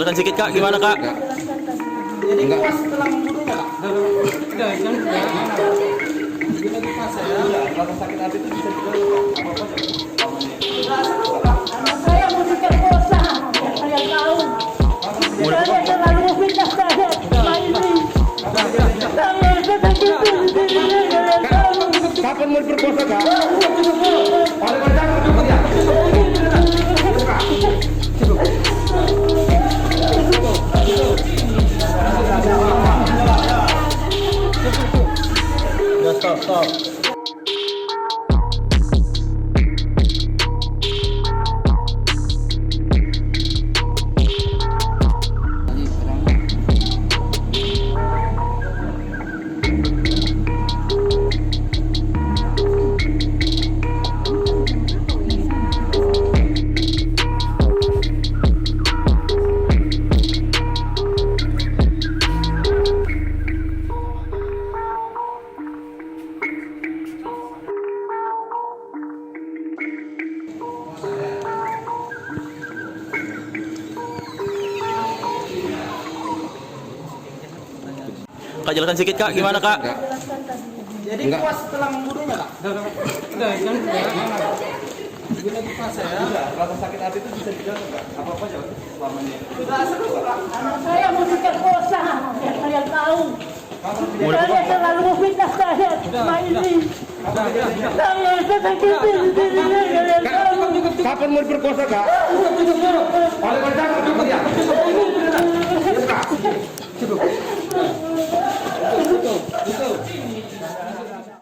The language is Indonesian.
jelaskan sedikit Kak, gimana Kak? Jadi kuas tulang bulunya Kak. Udah, begini di pas ya. Kalau sakit hati itu bisa juga apa-apa. Anak saya mau diperkosa, saya tahu. Saya terlalu fitnah saya selama ini. Saya sedang saya tahu. Kapan mau diperkosa Kak? Oleh pacar cukup ya? Udah stop. Kak, jelaskan sedikit Kak, gimana Kak? Jadi kuas tulang bulunya Kak. Udah, begini di pas ya. Kalau sakit hati itu bisa juga apa-apa aja selama ini. Anak saya mau diperkosa, saya tahu. Saya terlalu fitnah saya selama ini. Saya sedang saya tahu. Kapan mau diperkosa Kak? Oleh pacar cukup ya? Cukup.